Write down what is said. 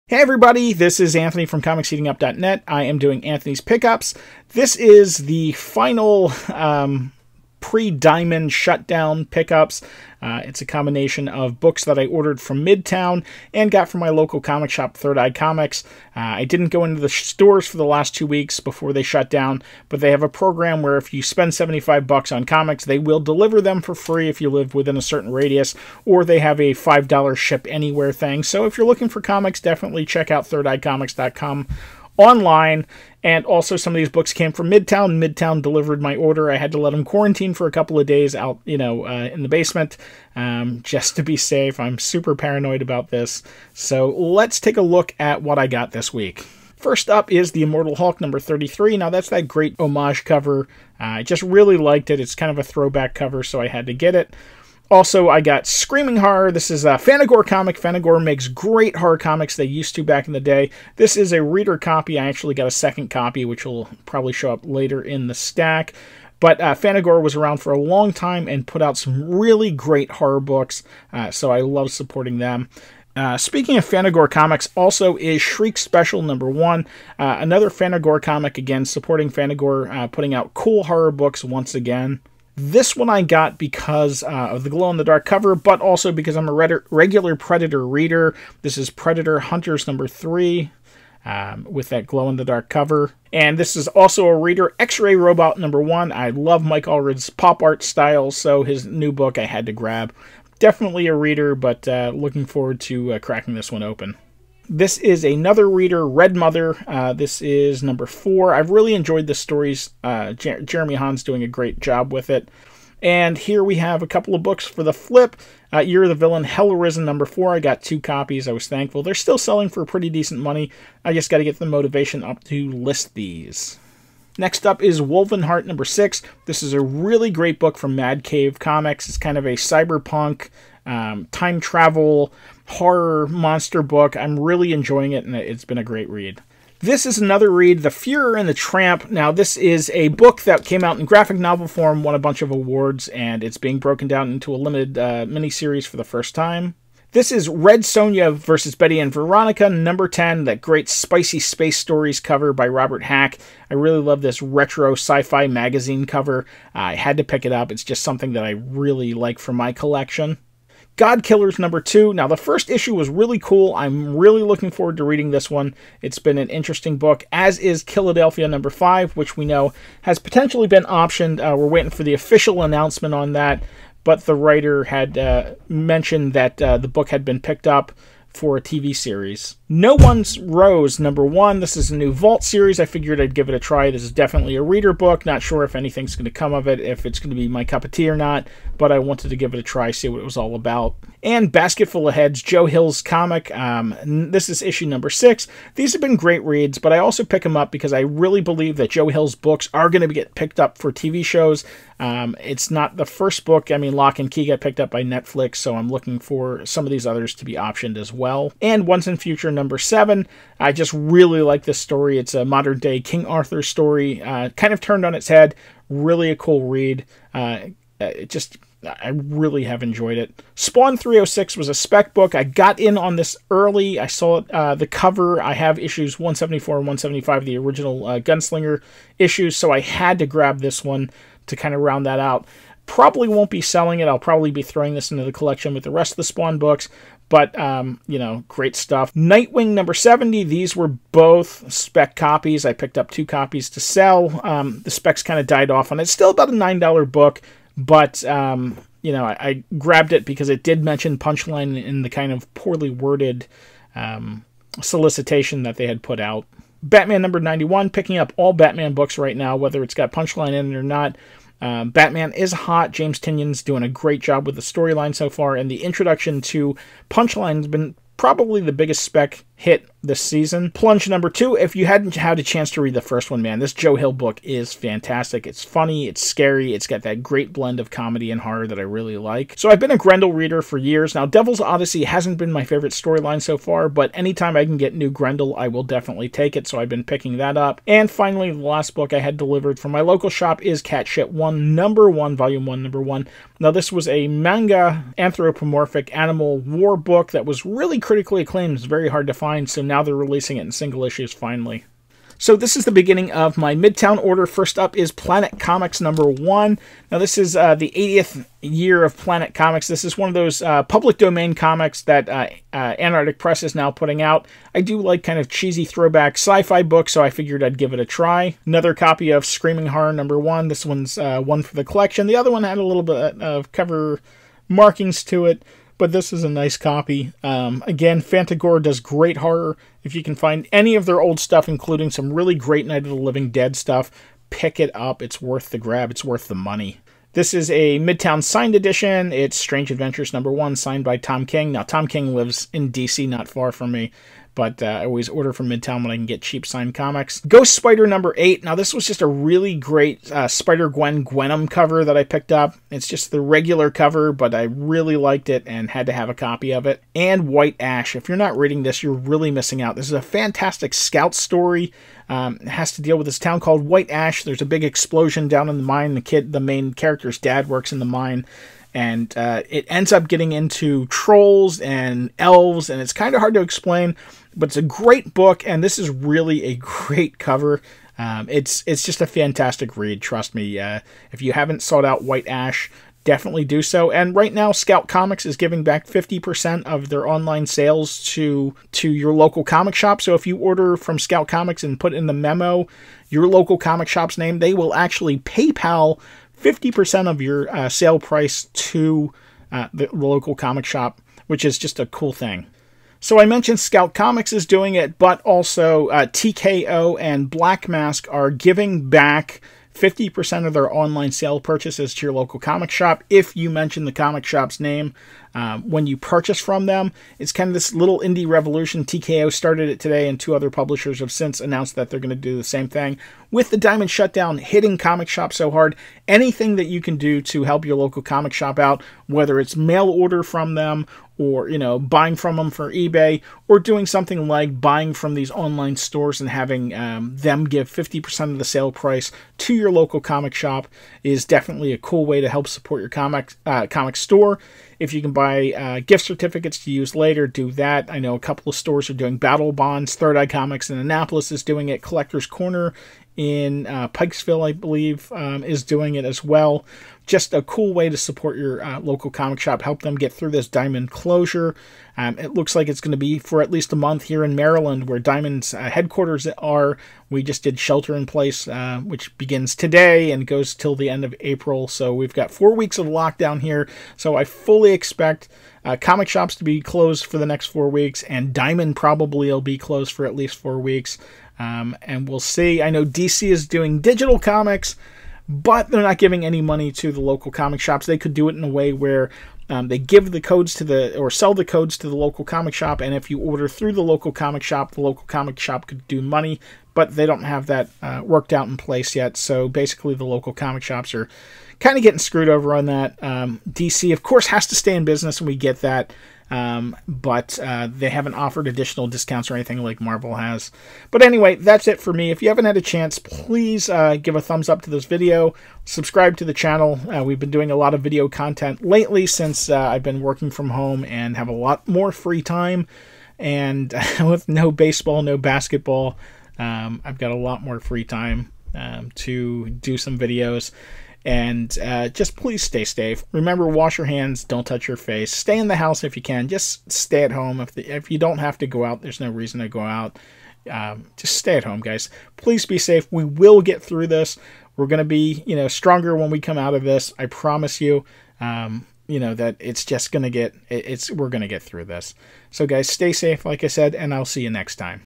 Hey everybody, this is Anthony from ComicsHeatingUp.net. I am doing Anthony's Pickups. This is the final pre-Diamond shutdown pickups. It's a combination of books that I ordered from Midtown and got from my local comic shop, Third Eye Comics. I didn't go into the stores for the last 2 weeks before they shut down, but they have a program where if you spend $75 on comics, they will deliver them for free if you live within a certain radius, or they have a $5 ship anywhere thing. So if you're looking for comics, definitely check out thirdeyecomics.com online. And also some of these books came from Midtown. Midtown delivered my order. I had to let them quarantine for a couple of days out, in the basement, just to be safe. I'm super paranoid about this. So let's take a look at what I got this week. First up is the Immortal Hulk number 33. Now that's that great homage cover. I just really liked it. It's kind of a throwback cover, so I had to get it. Also, I got Screaming Horror. This is a Fanagore comic. Fanagore makes great horror comics. They used to back in the day. This is a reader copy. I actually got a second copy, which will probably show up later in the stack. But Fanagore was around for a long time and put out some really great horror books, so I love supporting them. Speaking of Fanagore comics, also is Shriek Special number 1. Another Fanagore comic, again, supporting Fanagore, putting out cool horror books once again. This one I got because of the glow-in-the-dark cover, but also because I'm a regular Predator reader. This is Predator Hunters number 3 with that glow-in-the-dark cover. And this is also a reader, X-Ray Robot number 1. I love Mike Allred's pop art style, so his new book I had to grab. Definitely a reader, but looking forward to cracking this one open. This is another reader, Red Mother. This is number 4. I've really enjoyed the stories. Jeremy Hahn's doing a great job with it. And here we have a couple of books for the flip. Year of the Villain, Hell Arisen number 4. I got 2 copies. I was thankful. They're still selling for pretty decent money. I just got to get the motivation up to list these. Next up is Wolvenheart number 6. This is a really great book from Mad Cave Comics. It's kind of a cyberpunk, time travel, horror monster book. I'm really enjoying it, and it's been a great read. This is another read, The Führer and the Tramp. Now, this is a book that came out in graphic novel form, won a bunch of awards, and it's being broken down into a limited miniseries for the first time. This is Red Sonja versus Betty and Veronica, number 10, that great spicy space stories cover by Robert Hack. I really love this retro sci-fi magazine cover. I had to pick it up. It's just something that I really like for my collection. God Killers number 2. Now, the first issue was really cool. I'm really looking forward to reading this one. It's been an interesting book, as is Killadelphia number 5, which we know has potentially been optioned. We're waiting for the official announcement on that, but the writer had mentioned that the book had been picked up for a TV series. No One's Rose number 1. This is a new Vault series. I figured I'd give it a try. This is definitely a reader book. Not sure if anything's going to come of it, if it's going to be my cup of tea or not, but I wanted to give it a try, see what it was all about. And Basketful of Heads, Joe Hill's comic. This is issue number 6. These have been great reads, but I also pick them up because I really believe that Joe Hill's books are going to get picked up for TV shows. It's not the first book. I mean, Lock and Key got picked up by Netflix, so I'm looking for some of these others to be optioned as well. And Once and Future number 7. I just really like this story. It's a modern-day King Arthur story, kind of turned on its head. Really a cool read. I really have enjoyed it. Spawn 306 was a spec book. I got in on this early. I saw the cover. I have issues 174 and 175, the original Gunslinger issues, so I had to grab this one to kind of round that out. Probably won't be selling it. I'll probably be throwing this into the collection with the rest of the Spawn books, but, great stuff. Nightwing number 70, these were both spec copies. I picked up 2 copies to sell. The specs kind of died off on it. It's still about a $9 book, but, I grabbed it because it did mention Punchline in the kind of poorly worded solicitation that they had put out. Batman number 91, picking up all Batman books right now, whether it's got Punchline in it or not. Batman is hot. James Tynion's doing a great job with the storyline so far, and the introduction to Punchline has been probably the biggest spec hit this season. Plunge number 2, if you hadn't had a chance to read the first one, man, this Joe Hill book is fantastic. It's funny, it's scary, it's got that great blend of comedy and horror that I really like. So I've been a Grendel reader for years. Now, Devil's Odyssey hasn't been my favorite storyline so far, but anytime I can get new Grendel, I will definitely take it, so I've been picking that up. And finally, the last book I had delivered from my local shop is Cat Shit 1, number 1, volume 1, number 1. Now, this was a manga anthropomorphic animal war book that was really critically acclaimed. It's very hard to find find, so now they're releasing it in single issues finally. So this is the beginning of my Midtown order. First up is Planet Comics #1. Now this is the 80th year of Planet Comics. This is one of those public domain comics that Antarctic Press is now putting out. I do like kind of cheesy throwback sci-fi books, so I figured I'd give it a try. Another copy of Screaming Horror #1. This one's one for the collection. The other one had a little bit of cover markings to it, but this is a nice copy. Again, Fantagraphics does great horror. If you can find any of their old stuff, including some really great Night of the Living Dead stuff, pick it up. It's worth the grab. It's worth the money. This is a Midtown signed edition. It's Strange Adventures #1, signed by Tom King. Now, Tom King lives in DC, not far from me, but I always order from Midtown when I can get cheap signed comics. Ghost Spider #8. Now, this was just a really great Spider-Gwen Gwenom cover that I picked up. It's just the regular cover, but I really liked it and had to have a copy of it. And White Ash. If you're not reading this, you're really missing out. This is a fantastic scout story. It has to deal with this town called White Ash. There's a big explosion down in the mine. The main character's dad works in the mine. And it ends up getting into trolls and elves, and it's kind of hard to explain, but it's a great book, and this is really a great cover. It's just a fantastic read, trust me. If you haven't sought out White Ash, definitely do so. And right now, Scout Comics is giving back 50% of their online sales to your local comic shop. So if you order from Scout Comics and put in the memo your local comic shop's name, they will actually PayPal 50% of your sale price to the local comic shop, which is just a cool thing. So I mentioned Scout Comics is doing it, but also TKO and Black Mask are giving back 50% of their online sale purchases to your local comic shop if you mention the comic shop's name when you purchase from them. It's kind of this little indie revolution. TKO started it today, and 2 other publishers have since announced that they're going to do the same thing. With the Diamond shutdown hitting comic shops so hard, anything that you can do to help your local comic shop out, whether it's mail order from them or, buying from them for eBay, or doing something like buying from these online stores and having them give 50% of the sale price to your local comic shop, is definitely a cool way to help support your comic store. If you can buy gift certificates to use later, do that. I know a couple of stores are doing Battle Bonds. Third Eye Comics in Annapolis is doing it. Collector's Corner in Pikesville, I believe, is doing it as well. Just a cool way to support your local comic shop, help them get through this Diamond closure. It looks like it's going to be for at least a month here in Maryland, where Diamond's headquarters are. We just did Shelter in Place, which begins today and goes till the end of April. So we've got 4 weeks of lockdown here. So I fully expect comic shops to be closed for the next 4 weeks, and Diamond probably will be closed for at least 4 weeks. And we'll see. I know DC is doing digital comics, but they're not giving any money to the local comic shops. They could do it in a way where they give the codes to or sell the codes to the local comic shop, and if you order through the local comic shop could do money, but they don't have that worked out in place yet. So basically the local comic shops are kind of getting screwed over on that. DC, of course, has to stay in business, and we get that. But they haven't offered additional discounts or anything like Marvel has. But anyway, that's it for me. If you haven't had a chance, please give a thumbs up to this video. Subscribe to the channel. We've been doing a lot of video content lately since I've been working from home and have a lot more free time. And with no baseball, no basketball, I've got a lot more free time to do some videos. And just please stay safe. Remember, wash your hands. Don't touch your face. Stay in the house if you can. Just stay at home. If you don't have to go out, there's no reason to go out. Just stay at home, guys. Please be safe. We will get through this. We're going to be, stronger when we come out of this. I promise you. That it's just going to we're going to get through this. So, guys, stay safe, like I said, and I'll see you next time.